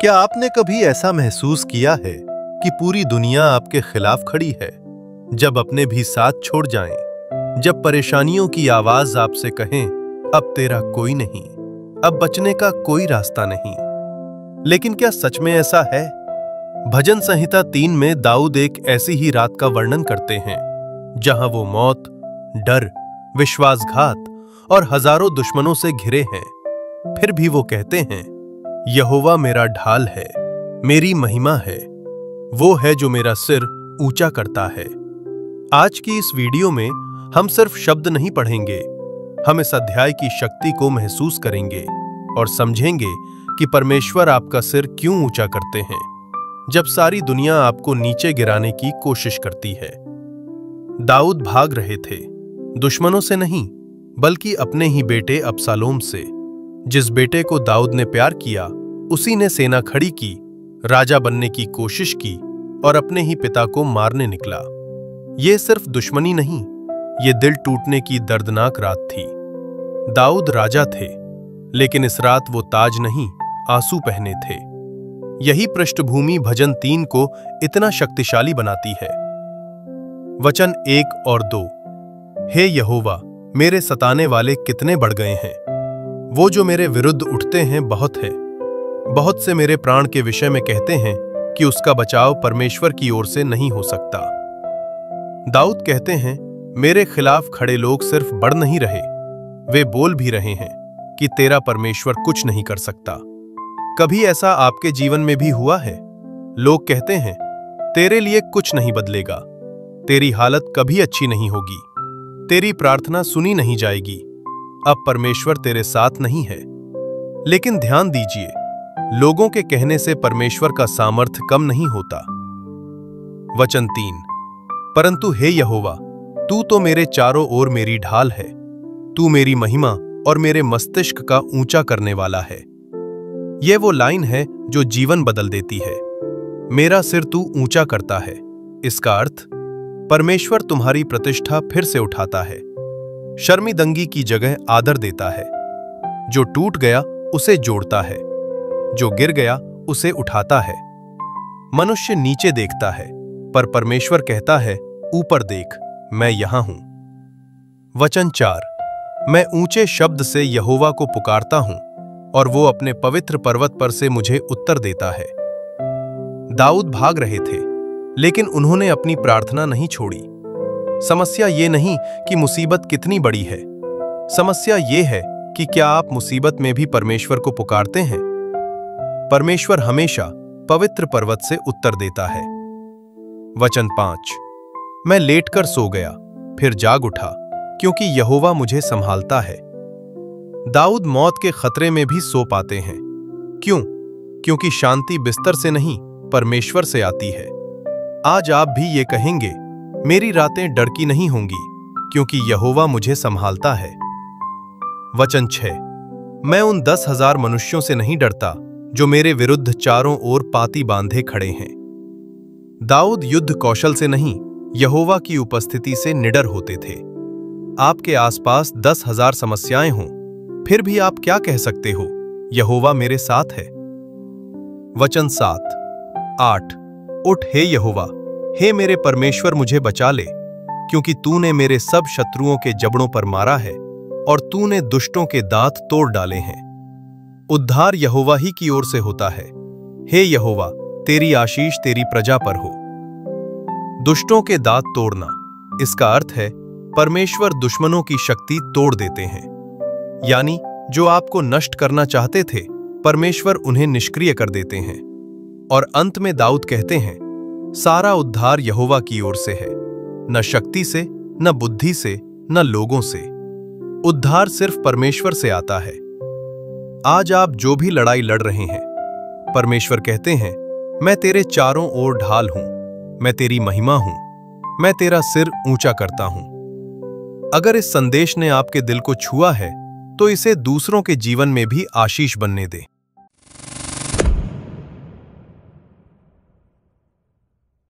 क्या आपने कभी ऐसा महसूस किया है कि पूरी दुनिया आपके खिलाफ खड़ी है? जब अपने भी साथ छोड़ जाएं, जब परेशानियों की आवाज आपसे कहें, अब तेरा कोई नहीं, अब बचने का कोई रास्ता नहीं। लेकिन क्या सच में ऐसा है? भजन संहिता 3 में दाऊद एक ऐसी ही रात का वर्णन करते हैं जहां वो मौत, डर, विश्वासघात और हजारों दुश्मनों से घिरे हैं। फिर भी वो कहते हैं, यहोवा मेरा ढाल है, मेरी महिमा है, वो है जो मेरा सिर ऊंचा करता है। आज की इस वीडियो में हम सिर्फ शब्द नहीं पढ़ेंगे, हम इस अध्याय की शक्ति को महसूस करेंगे और समझेंगे कि परमेश्वर आपका सिर क्यों ऊंचा करते हैं जब सारी दुनिया आपको नीचे गिराने की कोशिश करती है। दाऊद भाग रहे थे, दुश्मनों से नहीं बल्कि अपने ही बेटे अबशालोम से। जिस बेटे को दाऊद ने प्यार किया, उसी ने सेना खड़ी की, राजा बनने की कोशिश की और अपने ही पिता को मारने निकला। ये सिर्फ दुश्मनी नहीं, ये दिल टूटने की दर्दनाक रात थी। दाऊद राजा थे, लेकिन इस रात वो ताज नहीं, आंसू पहने थे। यही पृष्ठभूमि भजन 3 को इतना शक्तिशाली बनाती है। वचन 1 और 2। हे यहोवा, मेरे सताने वाले कितने बढ़ गए हैं, वो जो मेरे विरुद्ध उठते हैं बहुत है। बहुत से मेरे प्राण के विषय में कहते हैं कि उसका बचाव परमेश्वर की ओर से नहीं हो सकता। दाऊद कहते हैं, मेरे खिलाफ खड़े लोग सिर्फ बढ़ नहीं रहे, वे बोल भी रहे हैं कि तेरा परमेश्वर कुछ नहीं कर सकता। कभी ऐसा आपके जीवन में भी हुआ है? लोग कहते हैं, तेरे लिए कुछ नहीं बदलेगा, तेरी हालत कभी अच्छी नहीं होगी, तेरी प्रार्थना सुनी नहीं जाएगी, अब परमेश्वर तेरे साथ नहीं है। लेकिन ध्यान दीजिए, लोगों के कहने से परमेश्वर का सामर्थ्य कम नहीं होता। वचन 3। परंतु हे यहोवा, तू तो मेरे चारों ओर मेरी ढाल है, तू मेरी महिमा और मेरे मस्तिष्क का ऊंचा करने वाला है। यह वो लाइन है जो जीवन बदल देती है। मेरा सिर तू ऊंचा करता है, इसका अर्थ परमेश्वर तुम्हारी प्रतिष्ठा फिर से उठाता है, शर्मिंदगी की जगह आदर देता है। जो टूट गया उसे जोड़ता है, जो गिर गया उसे उठाता है। मनुष्य नीचे देखता है, पर परमेश्वर कहता है, ऊपर देख, मैं यहां हूं। वचन 4। मैं ऊंचे शब्द से यहोवा को पुकारता हूं और वो अपने पवित्र पर्वत पर से मुझे उत्तर देता है। दाऊद भाग रहे थे, लेकिन उन्होंने अपनी प्रार्थना नहीं छोड़ी। समस्या ये नहीं कि मुसीबत कितनी बड़ी है, समस्या ये है कि क्या आप मुसीबत में भी परमेश्वर को पुकारते हैं। परमेश्वर हमेशा पवित्र पर्वत से उत्तर देता है। वचन 5। मैं लेटकर सो गया, फिर जाग उठा, क्योंकि यहोवा मुझे संभालता है। दाऊद मौत के खतरे में भी सो पाते हैं। क्यों? क्योंकि शांति बिस्तर से नहीं, परमेश्वर से आती है। आज आप भी ये कहेंगे, मेरी रातें डर की नहीं होंगी, क्योंकि यहोवा मुझे संभालता है। वचन 6। मैं उन 10,000 मनुष्यों से नहीं डरता जो मेरे विरुद्ध चारों ओर पाती बांधे खड़े हैं। दाऊद युद्ध कौशल से नहीं, यहोवा की उपस्थिति से निडर होते थे। आपके आसपास 10,000 समस्याएं हों, फिर भी आप क्या कह सकते हो? यहोवा मेरे साथ है। वचन 7, 8। उठ हे यहोवा, हे मेरे परमेश्वर, मुझे बचा ले, क्योंकि तूने मेरे सब शत्रुओं के जबड़ों पर मारा है और तूने दुष्टों के दांत तोड़ डाले हैं। उद्धार यहोवा ही की ओर से होता है। हे यहोवा, तेरी आशीष तेरी प्रजा पर हो। दुष्टों के दांत तोड़ना, इसका अर्थ है परमेश्वर दुश्मनों की शक्ति तोड़ देते हैं। यानी जो आपको नष्ट करना चाहते थे, परमेश्वर उन्हें निष्क्रिय कर देते हैं। और अंत में दाऊद कहते हैं, सारा उद्धार यहोवा की ओर से है, न शक्ति से, न बुद्धि से, न लोगों से। उद्धार सिर्फ परमेश्वर से आता है। आज आप जो भी लड़ाई लड़ रहे हैं, परमेश्वर कहते हैं, मैं तेरे चारों ओर ढाल हूं, मैं तेरी महिमा हूं, मैं तेरा सिर ऊंचा करता हूं। अगर इस संदेश ने आपके दिल को छुआ है, तो इसे दूसरों के जीवन में भी आशीष बनने दें।